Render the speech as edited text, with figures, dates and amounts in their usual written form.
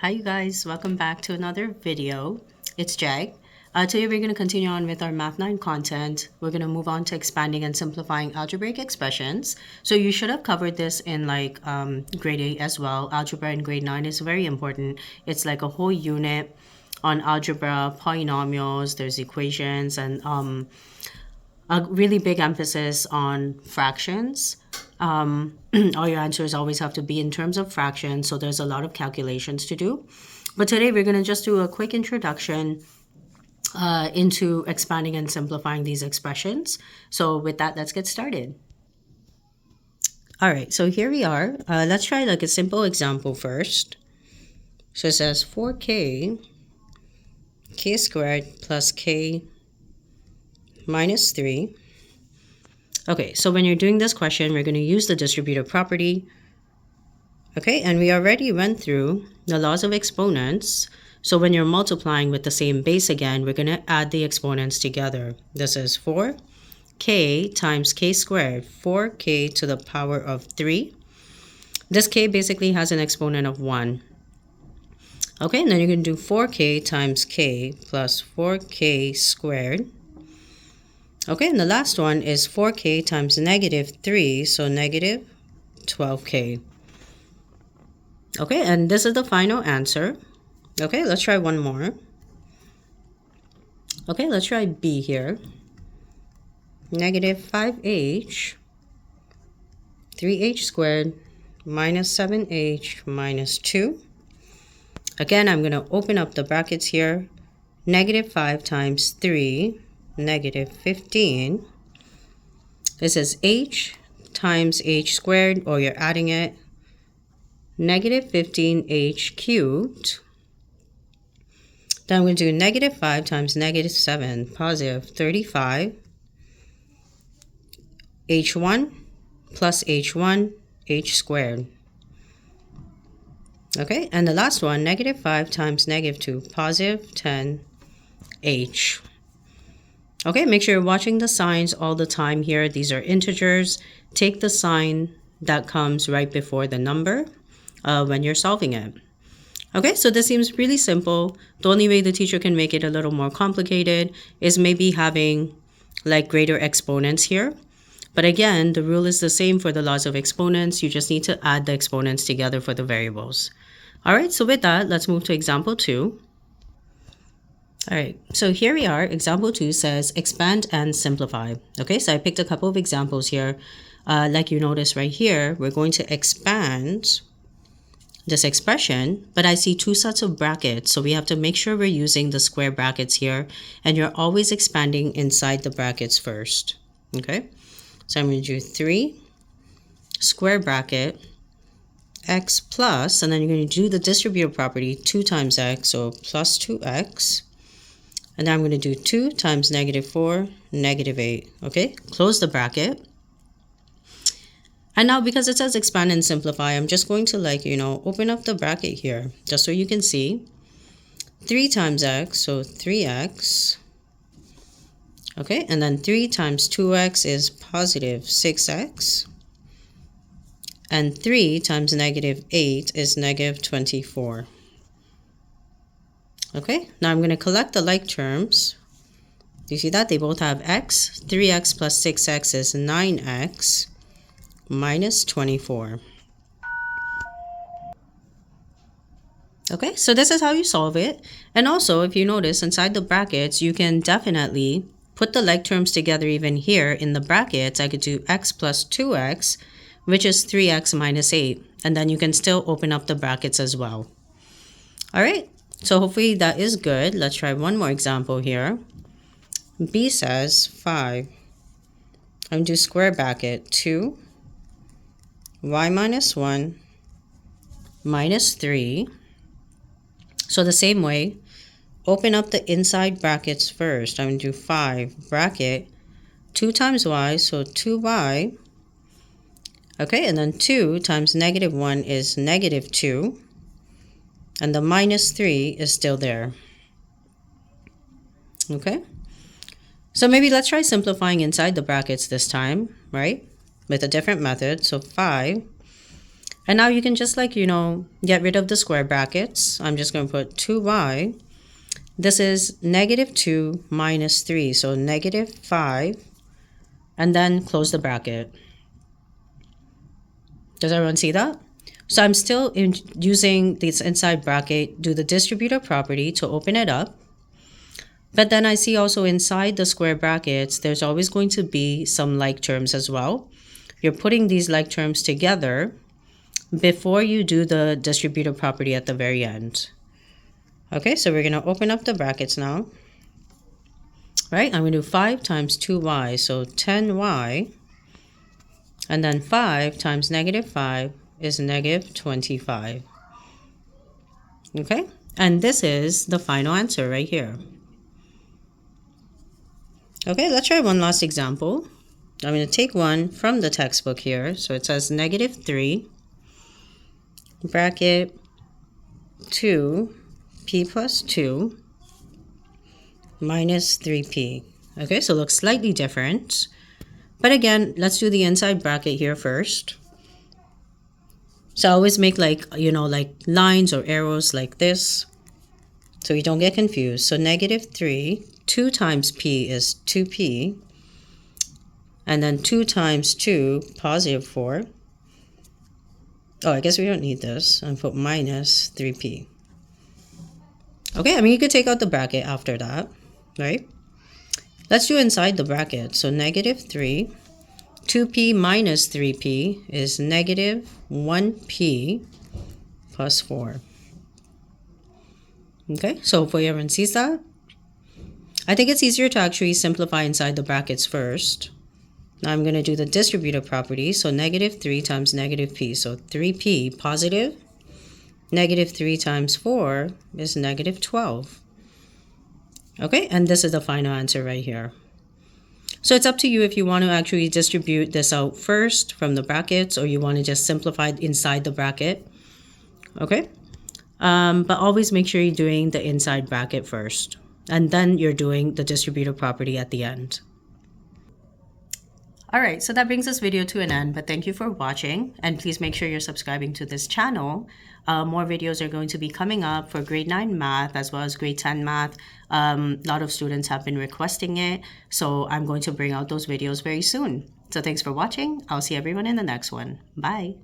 Hi you guys, welcome back to another video. It's Jag. Today we're going to continue on with our Math 9 content. We're going to move on to expanding and simplifying algebraic expressions. So you should have covered this in grade 8 as well. Algebra in grade 9 is very important. It's like a whole unit on algebra, polynomials, there's equations, and a really big emphasis on fractions. All your answers always have to be in terms of fractions, so there's a lot of calculations to do. But today we're going to just do a quick introduction into expanding and simplifying these expressions. So with that, let's get started. All right, so here we are. Let's try like a simple example first. So it says 4k k squared plus k minus 3. Okay, so when you're doing this question, we're going to use the distributive property. Okay, and we already went through the laws of exponents. So when you're multiplying with the same base again, we're going to add the exponents together. This is 4k times k squared, 4k to the power of 3. This k basically has an exponent of 1. Okay, and then you're going to do 4k times k plus 4k squared. Okay, and the last one is 4k times negative 3, so negative 12k. Okay, and this is the final answer. Okay, let's try one more. Okay, let's try B here. Negative 5h, 3h squared minus 7h minus 2. Again, I'm going to open up the brackets here. Negative 5 times 3, negative 15. This is h times h squared, or you're adding it, negative 15h cubed. Then I'm going to do negative 5 times negative 7, positive 35. h1 plus h1, h squared. Okay, and the last one, negative 5 times negative 2, positive 10h. Okay, make sure you're watching the signs all the time here. These are integers. Take the sign that comes right before the number when you're solving it. Okay, so this seems really simple. The only way the teacher can make it a little more complicated is maybe having like greater exponents here. But again, the rule is the same for the laws of exponents. You just need to add the exponents together for the variables. All right, so with that, let's move to example 2. All right, so here we are. Example 2 says expand and simplify. Okay, so I picked a couple of examples here. Like you notice right here, we're going to expand this expression, but I see two sets of brackets. So we have to make sure we're using the square brackets here, and you're always expanding inside the brackets first. Okay, so I'm going to do 3 square bracket x plus, and then you're going to do the distributive property, 2 times x, so plus 2x. And now I'm going to do 2 times negative 4, negative 8. Okay, close the bracket. And now because it says expand and simplify, I'm just going to open up the bracket here just so you can see. 3 times x, so 3x. Okay, and then 3 times 2x is positive 6x. And 3 times negative 8 is negative 24. Okay, now I'm going to collect the like terms. You see that? They both have x. 3x plus 6x is 9x minus 24. Okay, so this is how you solve it. And also, if you notice, inside the brackets, you can definitely put the like terms together even here in the brackets. I could do x plus 2x, which is 3x minus 8. And then you can still open up the brackets as well. All right. So hopefully that is good. Let's try one more example here. B says 5. I'm going to do square bracket 2 y minus 1 minus 3. So the same way, open up the inside brackets first. I'm going to do 5 bracket 2 times y, so 2y. Okay, and then 2 times negative 1 is negative 2. And the minus 3 is still there. Okay, so maybe let's try simplifying inside the brackets this time, right? With a different method. So 5 And now you can just like, get rid of the square brackets. I'm just going to put 2y. This is -2 minus 3, so -5, and then close the bracket. Does everyone see that? So I'm still using this inside bracket, do the distributive property to open it up. But then I see also inside the square brackets, there's always going to be some like terms as well. You're putting these like terms together before you do the distributive property at the very end. Okay, so we're going to open up the brackets now. Right, I'm going to do 5 times 2y, so 10y. And then 5 times -5 is -25. Okay, and this is the final answer right here. Okay, let's try one last example. I'm going to take one from the textbook here. So it says -3 bracket 2p plus 2 minus 3p. Okay, so it looks slightly different. But again, let's do the inside bracket here first. So I always make like lines or arrows like this, so you don't get confused. So -3, 2 times p is 2p. And then 2 times 2, +4. Oh, I guess we don't need this. And put minus 3p. Okay, I mean, you could take out the bracket after that, right? Let's do inside the bracket. So -3, 2p minus 3p is -1p plus 4. Okay, so hopefully everyone sees that. I think it's easier to actually simplify inside the brackets first. Now I'm going to do the distributive property. So -3 times -p. So 3p positive. -3 times 4 is -12. Okay, and this is the final answer right here. So it's up to you if you want to actually distribute this out first from the brackets, or you want to just simplify it inside the bracket. Okay, but always make sure you're doing the inside bracket first, and then you're doing the distributive property at the end. All right, so that brings this video to an end, but thank you for watching, and please make sure you're subscribing to this channel. More videos are going to be coming up for grade 9 math as well as grade 10 math. A lot of students have been requesting it, so I'm going to bring out those videos very soon. So thanks for watching. I'll see everyone in the next one. Bye.